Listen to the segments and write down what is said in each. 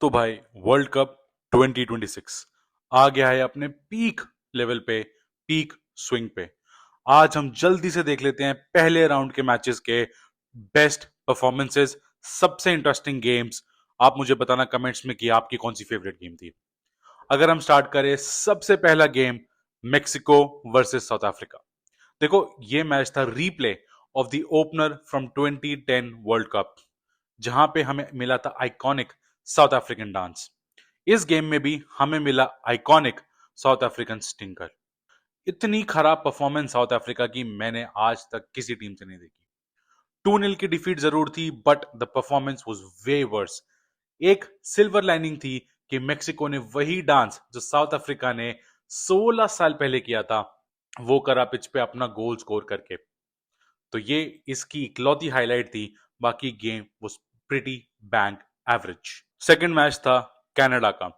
तो भाई world cup 2026 आ गया है अपने पीक लेवल पे, पीक स्विंग पे। आज हम जल्दी से देख लेते हैं पहले राउंड के मैचेस के बेस्ट परफॉर्मेंसेस, सबसे इंटरेस्टिंग गेम्स। आप मुझे बताना कमेंट्स में कि आपकी कौन सी फेवरेट गेम थी। अगर हम स्टार्ट करें, सबसे पहला game Mexico versus south Africa. देखो, ये मैच था replay of the opener from 2010 world cup, जहां पे हमें मिला था आइकॉनिक साउथ अफ्रीकन डांस। इस गेम में भी हमें मिला आइकॉनिक साउथ अफ्रीकन स्टिंकर। इतनी खराब परफॉर्मेंस साउथ अफ्रीका की मैंने आज तक किसी टीम से नहीं देखी। 2-0 की डिफीट जरूर थी, but the performance was way verse. एक सिल्वर लाइनिंग थी कि मेक्सिको ने वही डांस जो साउथ अफ्रीका ने 16 साल पहले किया था, वो करा पिच पे अपना गोल स्कोर करके। तो ये इसकी इकलौती हाईलाइट थी। बाकी game was pretty bang average. Second match था कनाडा का।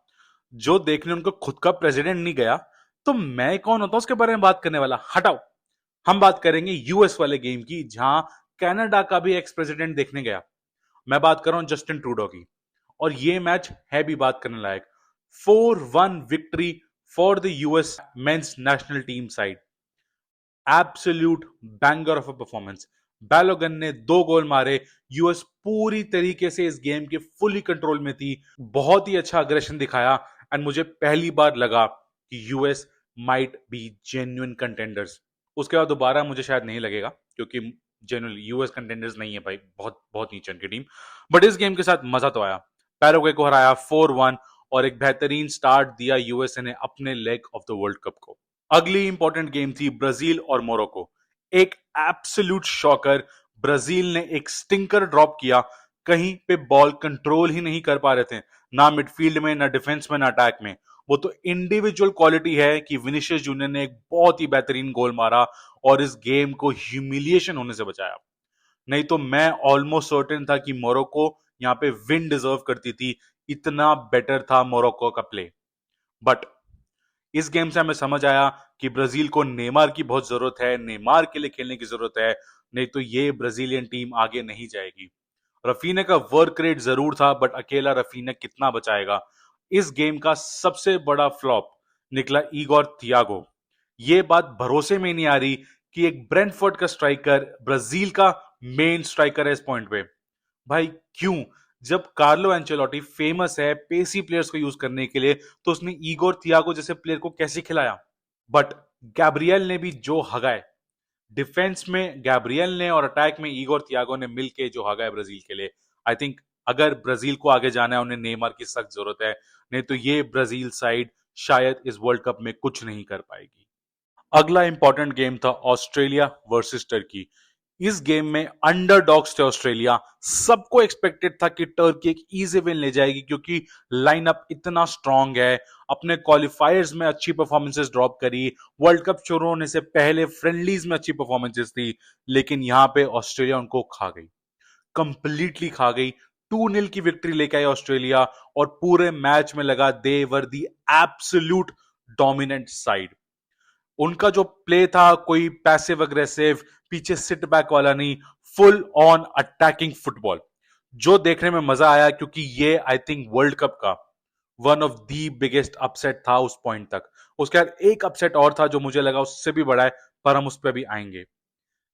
जो देखने उनको खुद का प्रेसिडेंट नहीं गया, तो मैं कौन होता हूं उसके बारे में बात करने वाला। हटाओ, हम बात करेंगे यूएस वाले गेम की, जहां कनाडा का भी एक्स प्रेसिडेंट देखने गया। मैं बात कर रहा हूं जस्टिन ट्रूडो की। और ये मैच है भी बात करने लायक। 4-1 victory for the US men's national team side. Absolute banger of a performance. Balogun ने 2 गोल मारे। यूएस पूरी तरीके से इस गेम के फुली कंट्रोल में थी। बहुत ही अच्छा अग्रेशन दिखाया। एंड मुझे पहली बार लगा कि US might be genuine contenders. उसके बाद दोबारा मुझे शायद नहीं लगेगा, क्योंकि जेन्युइन यूएस कंटेंडर्स नहीं है भाई, बहुत बहुत नीचे की टीम। बट इस गेम के साथ मजा तो आया। पैराग्वे को हराया 4-1, और एक बेहतरीन स्टार्ट दिया यूएसए ने अपने leg of the world cup को। अगली इंपॉर्टेंट गेम थी ब्राजील और मोरक्को। एक एब्सोल्यूट शॉकर। ब्राजील ने एक स्टिंकर ड्रॉप किया। कहीं पे बॉल कंट्रोल ही नहीं कर पा रहे थे, ना मिडफील्ड में, ना डिफेंस में, ना अटैक में। वो तो इंडिविजुअल क्वालिटी है कि विनिशियस जूनियर ने एक बहुत ही बेहतरीन गोल मारा और इस गेम को ह्यूमिलिएशन होने से बचाया। नहीं तो मैं ऑलमोस्ट सर्टेन था कि मोरक्को यहां पे विन डिजर्व करती थी। इतना बेटर था मोरक्को का प्ले। बट इस गेम से हमें समझ आया कि ब्राजील को नेमार की बहुत जरूरत है, नेमार के लिए खेलने की जरूरत है। नहीं तो ये ब्राजीलियन टीम आगे नहीं जाएगी। रफीने का वर्क रेट जरूर था, बट अकेला रफीने कितना बचाएगा। इस गेम का सबसे बड़ा फ्लॉप निकला ईगोर थियागो। ये बात भरोसे में नहीं आ रही कि एक ब्रेंटफोर्ड का स्ट्राइकर ब्राजील का मेन स्ट्राइकर है इस पॉइंट पे। भाई क्यों? जब कार्लो एंचेलोटी फेमस है पेसी प्लेयर्स को यूज करने के लिए, तो उसने ईगोर थियागो जैसे प्लेयर को कैसे खिलाया? बट गैब्रियल ने भी जो हगाए, डिफेंस में गैब्रियल ने और अटैक में ईगोर थियागो ने मिलके जो हगाए ब्राजील के लिए। आई थिंक अगर ब्राजील को आगे जाना है, उन्हें नेमार की सख्त जरूरत है। नहीं तो ये ब्राजील साइड शायद इस वर्ल्ड कप में कुछ नहीं कर पाएगी। अगला इंपॉर्टेंट गेम था ऑस्ट्रेलिया वर्सेस टर्की। इस गेम में अंडरडॉग्स थे ऑस्ट्रेलिया। सबको एक्सपेक्टेड था कि टर्की एक इजी विन ले जाएगी, क्योंकि लाइनअप इतना स्ट्रांग है। अपने क्वालिफायर्स में अच्छी परफॉर्मेंसेस ड्रॉप करी, वर्ल्ड कप शुरू होने से पहले फ्रेंडलीज में अच्छी परफॉर्मेंसेस थी। लेकिन यहां पे ऑस्ट्रेलिया उनको खा गई, कंप्लीटली खा गई। 2-0 की विक्ट्री लेके आई ऑस्ट्रेलिया, और पूरे मैच में लगा दे वर दी एब्सोल्यूट डोमिनेंट साइड। उनका जो प्ले था कोई पैसिव अग्रेसिव, पीछे सिट बैक वाला नहीं, फुल ऑन अटैकिंग फुटबॉल, जो देखने में मजा आया। क्योंकि ये आई थिंक वर्ल्ड कप का one of the biggest upset था उस पॉइंट तक। उसके बाद एक अपसेट और था जो मुझे लगा उससे भी बड़ा है, पर हम उस पर भी आएंगे।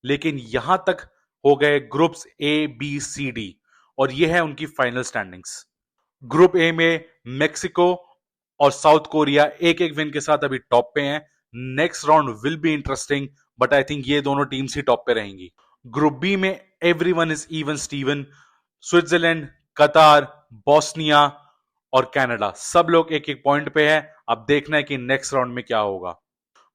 लेकिन यहां तक हो गए groups A B C D, और ये है उनकी फाइनल स्टैंडिंग्स। ग्रुप ए में मेक्सिको और साउथ कोरिया एक एक विन के साथ अभी टॉप पे हैं। Next round will be interesting, but I think ये दोनों टीम्स ही टॉप पे रहेंगी। ग्रुप बी में everyone is even Steven. Switzerland, कतार, बोस्निया और कनाडा सब लोग एक एक पॉइंट पे है। अब देखना है कि नेक्स्ट राउंड में क्या होगा।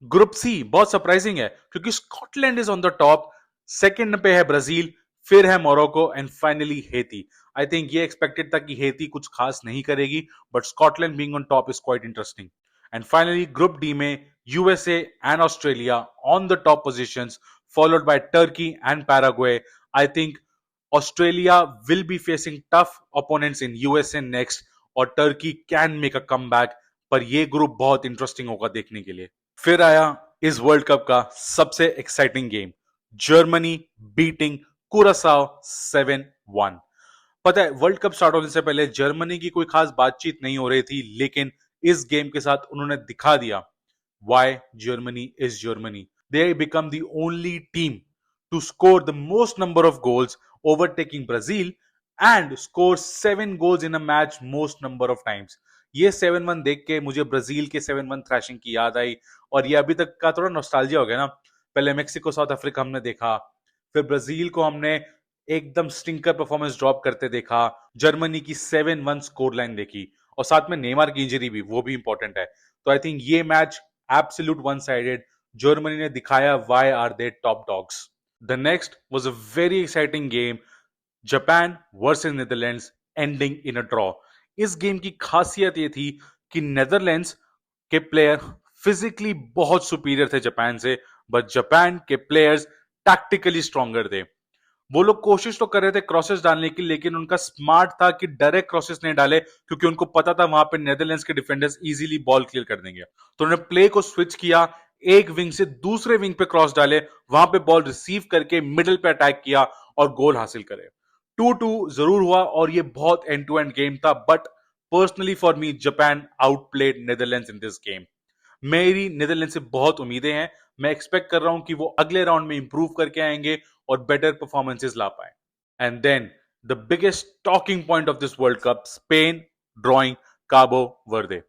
ग्रुप सी बहुत सरप्राइजिंग है, क्योंकि Scotland is on the top, second पे है ब्राजील, फिर है Morocco, and finally Haiti. I think ये एक्सपेक्टेड था कि हेती कुछ खास नहीं करेगी, but Scotland being on top is quite interesting. And finally group D में USA and Australia on the top positions, followed by Turkey and Paraguay. I think Australia will be facing tough opponents in USA next, और Turkey can make a comeback. पर ये group बहुत interesting होगा देखने के लिए। फिर आया इस वर्ल्ड कप का सबसे एक्साइटिंग गेम, जर्मनी बीटिंग कुरासाओ 7-1। पता है वर्ल्ड कप स्टार्ट होने से पहले जर्मनी की कोई खास बातचीत नहीं हो रही थी, लेकिन इस गेम के साथ उन्होंने दिखा दिया why Germany is Germany. They become the only team to score the most number of goals, overtaking Brazil and score 7 goals in a match most number of times. ये 7-1 देख के मुझे ब्राजील के 7-1 थ्रैशिंग की याद आई और ये अभी तक का थोड़ा नॉस्टैल्जिया हो गया ना। पहले मेक्सिको साउथ अफ्रीका हमने देखा, फिर ब्राजील को हमने एकदम स्टिंकर परफॉर्मेंस ड्रॉप करते देखा, जर्मनी की 7-1 स्कोर लाइन देखी और साथ में नेमार की इंजरी भी, वो भी इंपॉर्टेंट है। तो आई थिंक ये मैच absolute one-sided. Germany ने दिखाया why are they top dogs. The next was a very exciting game, Japan versus Netherlands, ending in a draw. इस गेम की खासियत ये थी कि नेदरलैंड्स के प्लेयर फिजिकली बहुत सुपीरियर थे जापान से, बट जापान के प्लेयर्स टैक्टिकली स्ट्रॉन्गर थे। वो लोग कोशिश तो कर रहे थे क्रॉसेस डालने की, लेकिन उनका स्मार्ट था कि डायरेक्ट क्रॉसेस नहीं डाले, क्योंकि उनको पता था वहां पे नेदरलैंड्स के डिफेंडर्स इजीली बॉल क्लियर कर देंगे। तो उन्होंने प्ले को स्विच किया, एक विंग से दूसरे विंग पे क्रॉस डाले, वहां पे बॉल रिसीव करके मिडिल पे अटैक किया और गोल हासिल करे। 2-2 जरूर हुआ और ये बहुत एंड टू एंड गेम था, but personally for me Japan outplayed Netherlands in this game. मेरी नीदरलैंड से बहुत उम्मीदें हैं। मैं एक्सपेक्ट कर रहा हूं कि वो अगले राउंड में इंप्रूव करके आएंगे और बेटर परफॉर्मेंसेस ला पाए। And then the biggest talking point of this world Cup, Spain drawing Cabo Verde.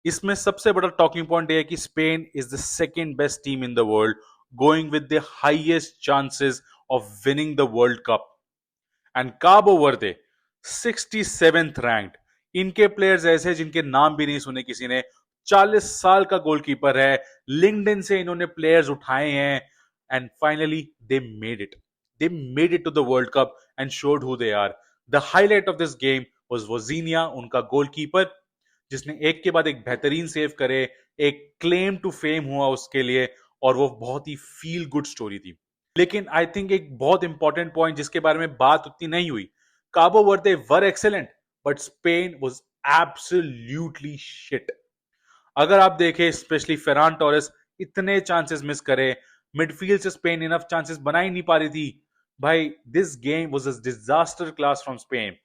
इसमें सबसे बड़ा टॉकिंग पॉइंट है कि Spain is the second best team in the world, going with the highest chances of winning the world cup. And Cabo Verde 67th ranked. इनके players ऐसे जिनके नाम भी नहीं सुने किसी ने। 40 साल का गोलकीपर है, लिंक्डइन से इन्होंने प्लेयर्स उठाए हैं and finally they made it. They made it to the world cup and showed who they are. The highlight of this game was Vozinha, उनका गोलकीपर, जिसने एक के बाद एक बेहतरीन सेव करे, एक क्लेम टू फेम हुआ उसके लिए और वो बहुत ही फील गुड स्टोरी थी। लेकिन आई थिंक एक बहुत इंपॉर्टेंट पॉइंट जिसके बारे में बात उतनी नहीं हुई, Cabo Verde were excellent but Spain was absolutely shit. अगर आप देखें स्पेशली फेरान टोरेस इतने चांसेस मिस करे, मिडफील्ड से स्पेन इनफ चांसेस बना ही नहीं पा रही थी। भाई this game was a disaster class from Spain.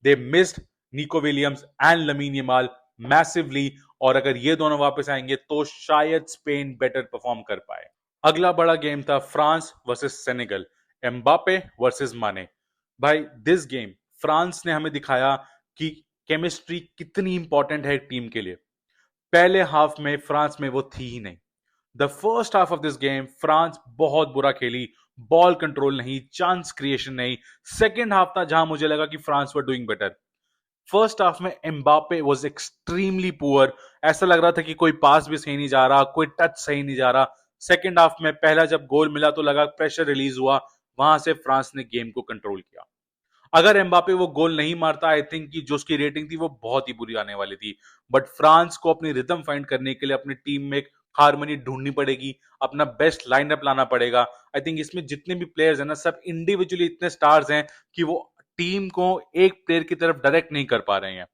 They missed Nico Williams and Lamine Yamal massively, और अगर ये दोनों वापस आएंगे तो शायद स्पेन बेटर परफॉर्म कर पाए। अगला बड़ा गेम था France versus Senegal, Mbappe versus माने। भाई दिस गेम फ्रांस ने हमें दिखाया कि केमिस्ट्री कितनी इंपॉर्टेंट है टीम के लिए। पहले हाफ में फ्रांस में वो थी ही नहीं। The first half of this game France बहुत बुरा खेली, बॉल कंट्रोल नहीं, चांस क्रिएशन नहीं। सेकेंड हाफ था जहां मुझे लगा कि France were doing better. First half में एम्बापे वाज एक्सट्रीमली पुअर, ऐसा लग रहा था कि कोई पास भी सही नहीं जा रहा, कोई टच सही नहीं जा रहा। सेकेंड हाफ में पहला जब गोल मिला तो लगा प्रेशर रिलीज हुआ, वहां से फ्रांस ने गेम को कंट्रोल किया। अगर एम्बापे वो गोल नहीं मारता, आई थिंक कि जो उसकी रेटिंग थी वो बहुत ही बुरी आने वाली थी। बट फ्रांस को अपनी रिदम फाइंड करने के लिए अपनी टीम में एक हारमोनी ढूंढनी पड़ेगी, अपना बेस्ट लाइनअप लाना पड़ेगा। आई थिंक इसमें जितने भी प्लेयर्स हैं ना, सब इंडिविजुअली इतने स्टार्स हैं कि वो टीम को एक प्लेयर की तरफ डायरेक्ट नहीं कर पा रहे हैं।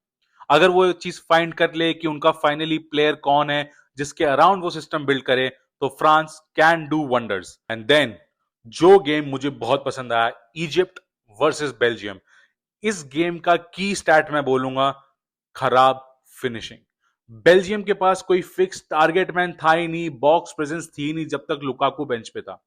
अगर वो चीज फाइंड कर ले कि उनका फाइनली प्लेयर कौन है जिसके अराउंड वो सिस्टम बिल्ड करे, तो France can do wonders. And then जो गेम मुझे बहुत पसंद आया, इजिप्ट वर्सेस बेल्जियम। इस गेम का की स्टैट मैं बोलूंगा खराब फिनिशिंग। बेल्जियम के पास कोई फिक्स टारगेट मैन था ही नहीं, बॉक्स प्रेजेंस थी ही नहीं जब तक लुकाकू बेंच पे था।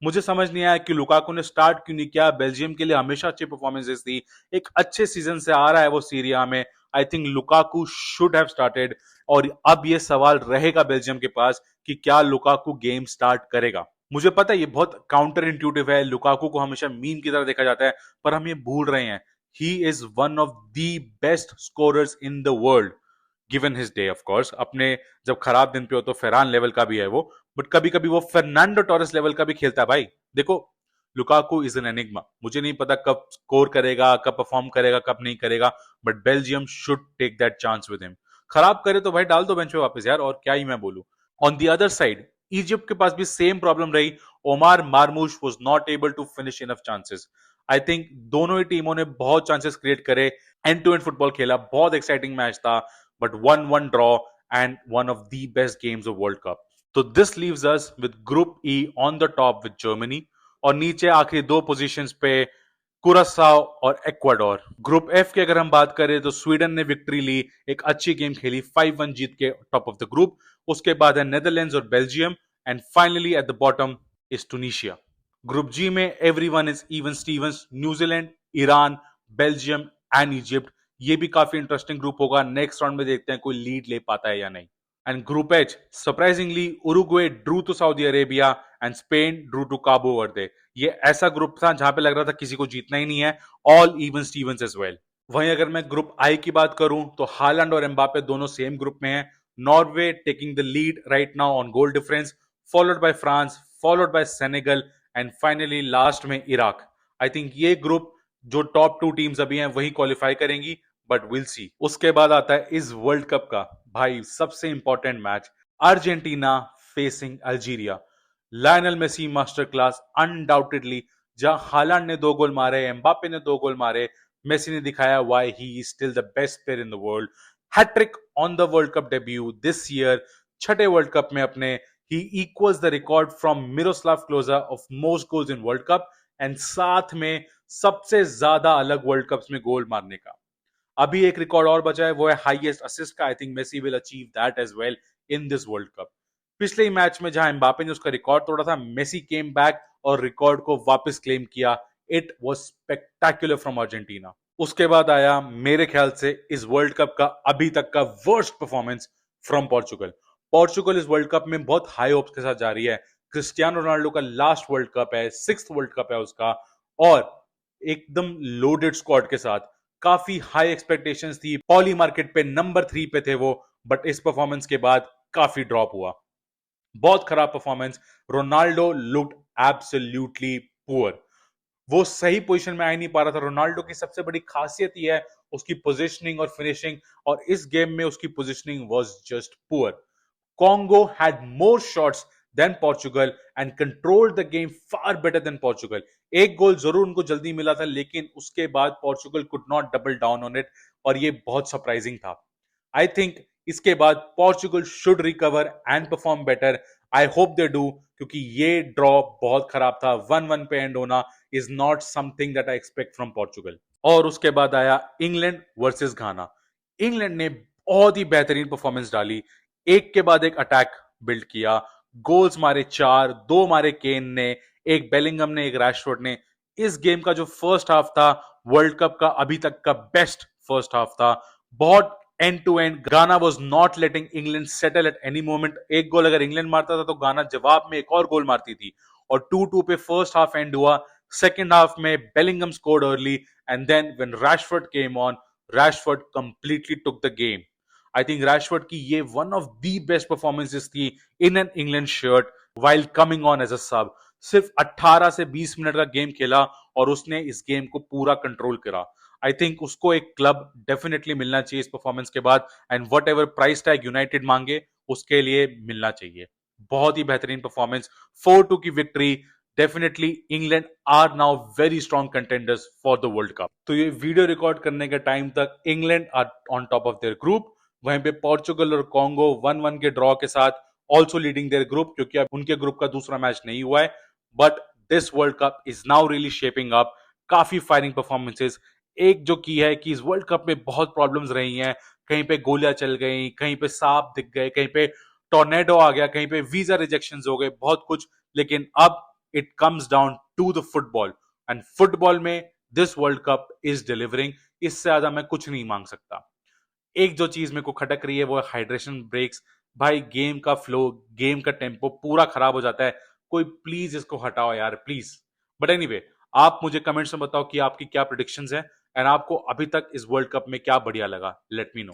मुझे समझ नहीं आया कि लुकाकू ने स्टार्ट क्यों नहीं किया। बेल्जियम के लिए हमेशा अच्छी परफॉर्मेंसेस थी, एक अच्छे सीजन से आ रहा है वो सीरिया में। I think Lukaku should have started, और अब ये सवाल रहेगा बेल्जियम के पास कि क्या लुकाकू गेम स्टार्ट करेगा। मुझे पता है ये बहुत काउंटर इंट्यूटिव है, लुकाकू को हमेशा मीम की तरह देखा जाता है, पर हम ये भूल रहे हैं he is one of the best scorers in the world given his day. Of course अपने जब खराब दिन पे हो तो फेरान लेवल का भी है वो, बट कभी कभी वो फर्नांडो टोरेस लेवल का भी खेलता है। भाई देखो, लुकाकू इज एन एनिग्मा। मुझे नहीं पता कब स्कोर करेगा, कब परफॉर्म करेगा, कब नहीं करेगा, but Belgium should take that chance with him. खराब करे तो भाई डाल दो बेंच पे वापस यार, और क्या ही मैं बोलूं। On the other side Egypt के पास भी सेम प्रॉब्लम रही। Omar Marmoush was not able to finish enough chances. I think दोनों ही टीमों ने बहुत चांसेस क्रिएट करे, एंड टू एंड फुटबॉल खेला, बहुत एक्साइटिंग मैच था, but 1-1 draw and one of the best games of World Cup. So this leaves us with Group E on the top with Germany, और नीचे आखिरी दो positions पे कुरासाओ और इक्वाडोर। ग्रुप एफ की अगर हम बात करें तो स्वीडन ने विक्ट्री ली, एक अच्छी गेम खेली, 5-1 जीत के टॉप ऑफ द ग्रुप। उसके बाद है नेदरलैंड्स और Belgium, and finally at the bottom is Tunisia. Group G में everyone is even stevens, New Zealand, Iran, Belgium and Egypt. ये भी काफी इंटरेस्टिंग ग्रुप होगा। नेक्स्ट राउंड में देखते हैं कोई लीड ले पाता है या नहीं। And group H, surprisingly Uruguay drew to Saudi Arabia and Spain drew to Cabo Verde. ये ऐसा ग्रुप था जहां पे लग रहा था किसी को जीतना ही नहीं है, all even Stevens as well. वहीं अगर मैं ग्रुप आई की बात करूं तो हालैंड और एम्बापे दोनों सेम ग्रुप में हैं। Norway taking the lead right now on goal difference, followed by France, followed by Senegal and finally last में इराक। आई थिंक ये ग्रुप जो टॉप 2 टीम्स अभी हैं वही क्वालिफाई करेंगी, बट विल सी। उसके बाद आता है इस वर्ल्ड कप का भाई सबसे important match, Argentina facing Algeria. Lionel Messi master class undoubtedly. जहां हालांड ने 2 गोल मारे, एम्बापे ने 2 गोल मारे, मेसी ने दिखाया why he is still the best player in the world. Hat trick on the world cup debut this year, छठे world cup में अपने, he equals the record from Miroslav Klose of most goals in world cup, and साथ में सबसे ज्यादा अलग world cups में गोल मारने का। अभी एक रिकॉर्ड और बचा है, वो है हाईएस्ट असिस्ट का। I think Messi will achieve that as well in this world Cup. पिछले ही मैच में जहां एम्बापे ने उसका रिकॉर्ड तोड़ा था, मेसी केम बैक और रिकॉर्ड को वापस क्लेम किया। It was spectacular from Argentina. उसके बाद आया मेरे ख्याल से इस वर्ल्ड कप का अभी तक का worst performance from Portugal. Portugal इस वर्ल्ड कप में बहुत हाई होप्स के साथ जा रही है। क्रिस्टियानो रोनाल्डो का लास्ट वर्ल्ड कप है, 6th वर्ल्ड कप है उसका, और एकदम लोडेड स्क्वाड के साथ काफी हाई एक्सपेक्टेशंस थी। पॉली मार्केट पे नंबर 3 पे थे वो, बट इस परफॉर्मेंस के बाद काफी ड्रॉप हुआ। बहुत खराब performance. Ronaldo looked absolutely poor. वो सही पोजीशन में आ ही नहीं पा रहा था। रोनाल्डो की सबसे बड़ी खासियत यह है उसकी पोजीशनिंग और फिनिशिंग, और इस गेम में उसकी positioning was just poor. Congo had more shots than Portugal and controlled the game far better than Portugal. एक गोल जरूर उनको जल्दी मिला था, लेकिन उसके बाद Portugal could not double down on it, और ये बहुत सरप्राइजिंग था। आई थिंक इसके बाद Portugal should recover and perform better. I hope they do, क्योंकि ये ड्रॉ बहुत खराब था। 1-1 पे एंड होना is not something that I expect from Portugal. और उसके बाद आया इंग्लैंड वर्सेस घाना। इंग्लैंड ने बहुत ही बेहतरीन परफॉर्मेंस डाली, एक के बाद एक अटैक बिल्ड किया, गोल्स मारे 4, 2 मारे केन ने, एक बेलिंगम ने, एक रैशफोर्ड ने। इस गेम का जो फर्स्ट हाफ था, वर्ल्ड कप का अभी तक का बेस्ट फर्स्ट हाफ था। बहुत एंड टू एंड, गाना was not letting England settle at any moment. एक गोल अगर इंग्लैंड मारता था तो गाना जवाब में एक और गोल मारती थी, और 2-2 पे फर्स्ट हाफ एंड हुआ। सेकेंड हाफ में Bellingham scored early, and then when Rashford came on, Rashford completely took the game. I think Rashford की ये one of the best performances थी in an England shirt while coming on as a sub. सिर्फ 18 से 20 minute का game खेला और उसने इस गेम को पूरा कंट्रोल करा। आई थिंक उसको एक क्लब डेफिनेटली मिलना चाहिए इस परफॉर्मेंस के बाद, and what ever price tag United मांगे उसके लिए मिलना चाहिए। बहुत ही बेहतरीन परफॉर्मेंस, 4-2 की victory. Definitely England are now very strong contenders for the world Cup. तो ये वीडियो रिकॉर्ड करने के टाइम तक England are on top of their group. वहीं पे पोर्चुगल और कॉन्गो 1-1 के ड्रॉ के साथ ऑल्सो लीडिंग देयर ग्रुप, क्योंकि अब उनके ग्रुप का दूसरा मैच नहीं हुआ है। But this world cup is now really shaping up. काफी फायरिंग परफॉर्मेंसेस। एक जो की है कि इस वर्ल्ड कप में बहुत प्रॉब्लम्स रही हैं, कहीं पे गोलियां चल गई, कहीं पे सांप दिख गए, कहीं पे टोर्नेडो आ गया, कहीं पे वीजा रिजेक्शंस हो गए, बहुत कुछ। लेकिन अब it comes down to the football, and football में this world cup is delivering. इससे ज्यादा मैं कुछ नहीं मांग सकता। एक जो चीज मेरे को खटक रही है वो है हाइड्रेशन ब्रेक्स। भाई गेम का फ्लो, गेम का टेम्पो पूरा खराब हो जाता है। कोई प्लीज इसको हटाओ यार, प्लीज। बट एनीवे, आप मुझे कमेंट्स में बताओ कि आपकी क्या प्रिडिक्शंस है, एंड आपको अभी तक इस वर्ल्ड कप में क्या बढ़िया लगा। Let me know.